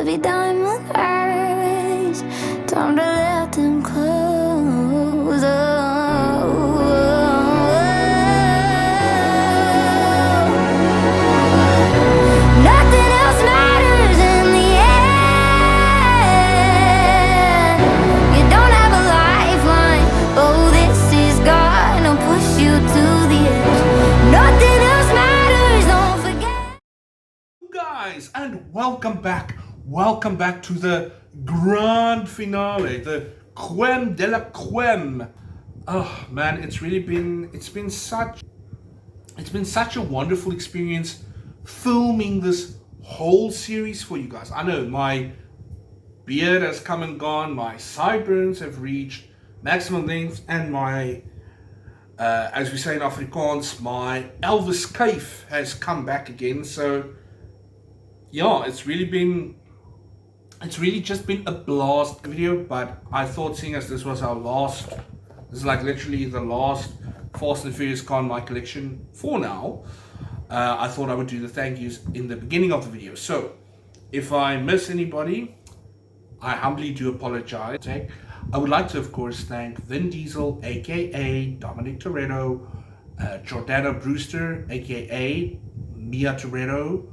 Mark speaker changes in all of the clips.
Speaker 1: dirty diamond eyes. Time to let them close up. Nothing else matters in the end. You don't have a lifeline. Oh, this is gonna push you to the edge. Nothing else matters, don't forget.
Speaker 2: Guys, and welcome back to the grand finale, the creme de la creme. Oh man, it's been such a wonderful experience filming this whole series for you guys. I know my beard has come and gone, my sideburns have reached maximum length, and my as we say in Afrikaans, my Elvis Cave has come back again. So yeah, it's really just been a blast video. But I thought, seeing as this was this is like literally the last Fast and Furious car in my collection for now, I thought I would do the thank yous in the beginning of the video. So if I miss anybody, I humbly do apologize. I would like to, of course, thank Vin Diesel, aka Dominic Toretto, Jordana Brewster, aka Mia Toretto,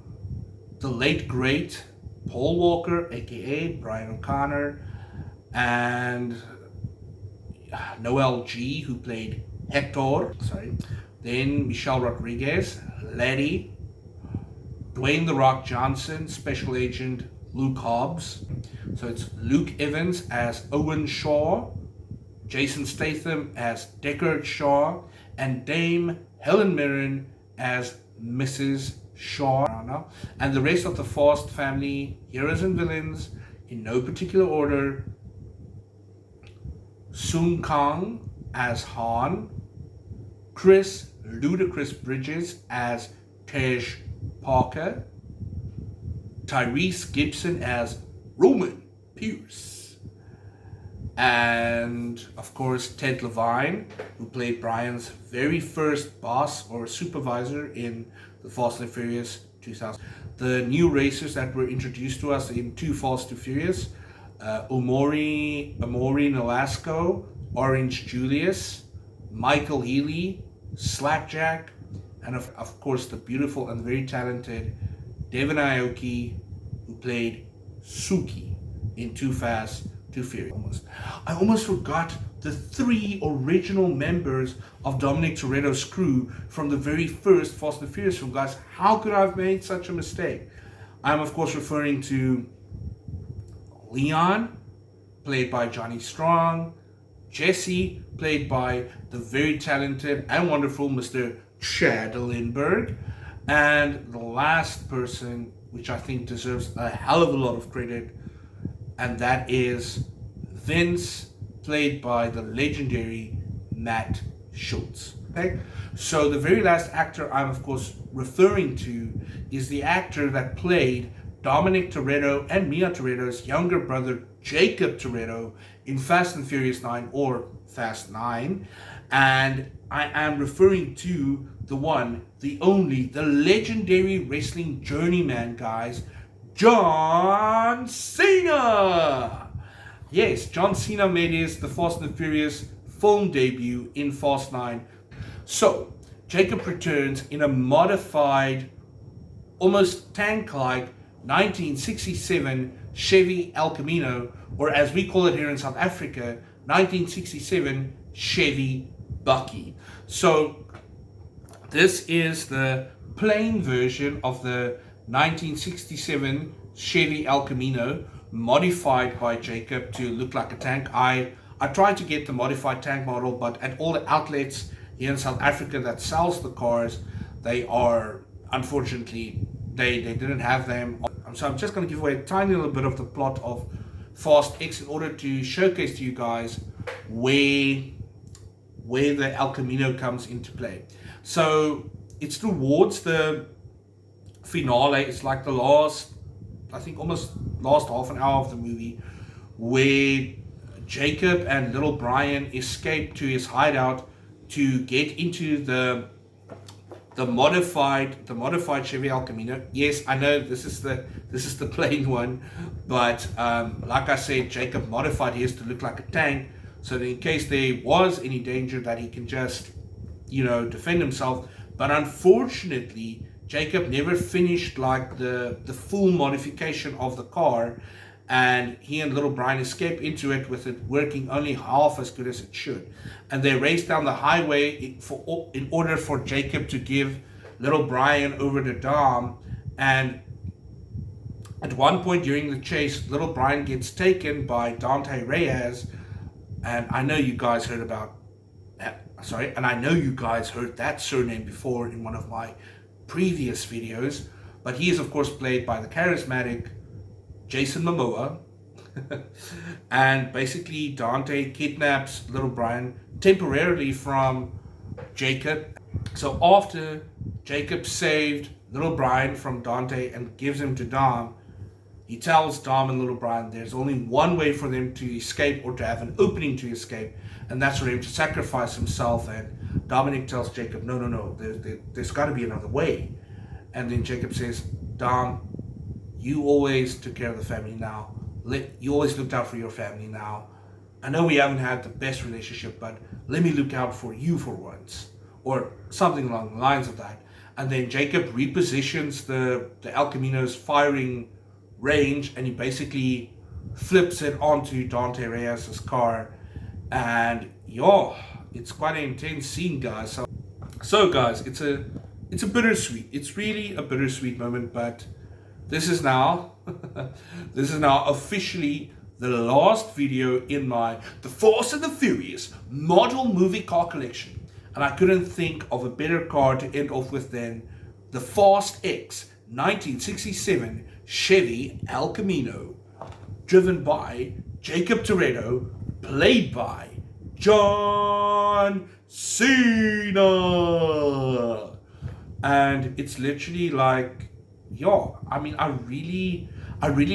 Speaker 2: the late great Paul Walker, aka Brian O'Connor, and Noel G, who played Hector. Then Michelle Rodriguez, Letty, Dwayne The Rock Johnson, Special Agent Luke Hobbs. So it's Luke Evans as Owen Shaw, Jason Statham as Deckard Shaw, and Dame Helen Mirren as Mrs. Shaw. And the rest of the Fast family, heroes and villains, in no particular order: Sung Kang as Han, Chris Ludacris Bridges as Tej Parker, Tyrese Gibson as Roman Pierce, and of course Ted Levine, who played Brian's very first boss or supervisor in the Fast and Furious 2000. The new racers that were introduced to us in Too Fast Too Furious: Amaury Nolasco, Orange Julius, Michael Healy, Slapjack, and of course the beautiful and very talented Devon Aoki, who played Suki in Too Fast, Too Furious. I almost forgot the 3 original members of Dominic Toretto's crew from the very first Fast and Furious film, guys. How could I have made such a mistake? I'm of course referring to Leon, played by Johnny Strong, Jesse, played by the very talented and wonderful Mr. Chad Lindbergh, and the last person, which I think deserves a hell of a lot of credit, and that is Vince, played by the legendary Matt Schultz. Okay? So the very last actor I'm of course referring to is the actor that played Dominic Toretto and Mia Toretto's younger brother, Jacob Toretto, in Fast and Furious 9, or Fast 9. And I am referring to the one, the only, the legendary wrestling journeyman, guys, John Cena. Yes, John Cena made his The Fast and Furious film debut in Fast 9. So Jacob returns in a modified, almost tank-like 1967 Chevy El Camino, or as we call it here in South Africa, 1967 Chevy Bucky. So this is the plain version of the 1967 Chevy El Camino, modified by Jacob to look like a tank. I tried to get the modified tank model, but at all the outlets here in South Africa that sells the cars, they are, unfortunately, they didn't have them. So I'm just going to give away a tiny little bit of the plot of Fast X in order to showcase to you guys where the El Camino comes into play. So it's towards the finale. It's like the last, I think almost last half an hour of the movie, where Jacob and little Brian escape to his hideout to get into the the modified Chevy El Camino. Yes, I know this is the plain one, but like I said, Jacob modified his to look like a tank, so that in case there was any danger, that he can just, defend himself. But unfortunately, Jacob never finished like the full modification of the car, and he and little Brian escaped into it with it working only half as good as it should. And they raced down the highway in order for Jacob to give little Brian over to Dom. And at one point during the chase, little Brian gets taken by Danté Reyes, and I know you guys heard that surname before in one of my previous videos, but he is of course played by the charismatic Jason Momoa. And basically Danté kidnaps little Brian temporarily from Jacob. So after Jacob saved little Brian from Danté and gives him to Dom, he tells Dom and little Brian there's only one way for them to escape, or to have an opening to escape, and that's for him to sacrifice himself. And Dominic tells Jacob, no, there's got to be another way. And then Jacob says, Dom, you always took care of the family now. You always looked out for your family now. I know we haven't had the best relationship, but let me look out for you for once. Or something along the lines of that. And then Jacob repositions the El Camino's firing range, and he basically flips it onto Danté Reyes' car. And it's quite an intense scene, guys. So guys, it's a bittersweet. It's really a bittersweet moment, but this is now officially the last video in my The Fast and the Furious model movie car collection. And I couldn't think of a better car to end off with than the Fast X 1967 Chevy El Camino, driven by Jacob Toretto, played by John Cena. And it's literally like, I really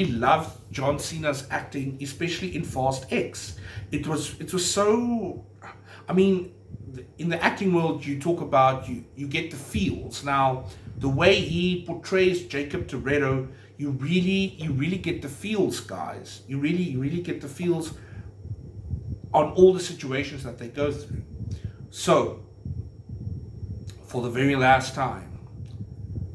Speaker 2: loved John Cena's acting, especially in Fast X. It was so, in the acting world, you talk about, you get the feels. Now, the way he portrays Jacob Toretto, you really get the feels, guys. You really get the feels on all the situations that they go through. So, for the very last time,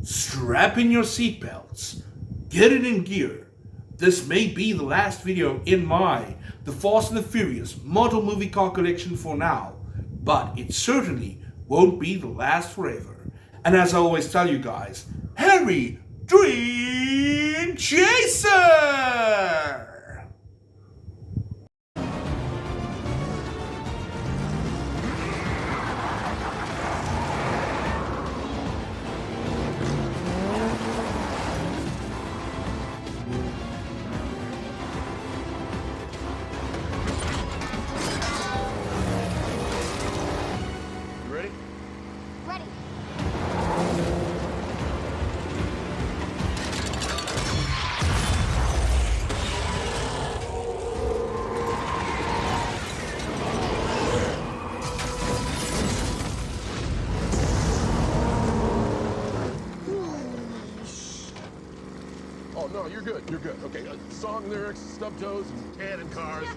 Speaker 2: strap in your seatbelts, get it in gear. This may be the last video in my The Fast and the Furious model movie car collection for now, but it certainly won't be the last forever. And as I always tell you guys, Harry Dream Chaser!
Speaker 3: No, you're good. You're good. Okay, song lyrics, stub toes, and tan and cars.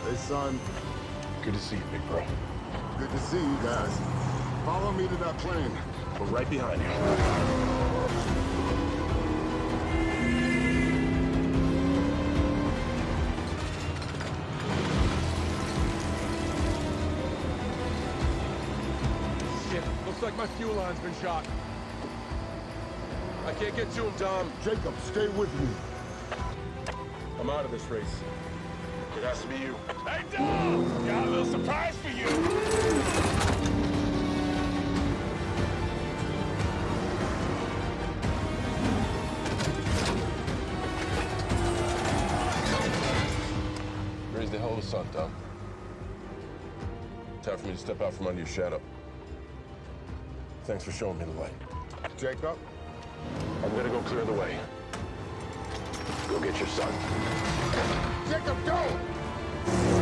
Speaker 4: Hey, son.
Speaker 3: Good to see you, big bro.
Speaker 4: Good to see you guys. Follow me to that plane.
Speaker 3: We're right behind you. Looks like my fuel line's been shot. I can't get to him, Dom.
Speaker 4: Jacob, stay with me.
Speaker 3: I'm out of this race. It has to be you. Hey, Dom! Got a little surprise for you! Raise the hell of the sun, Dom. Time for me to step out from under your shadow. Thanks for showing me the light.
Speaker 4: Jacob?
Speaker 3: I'm gonna go clear the way. Go get your son.
Speaker 4: Jacob, go!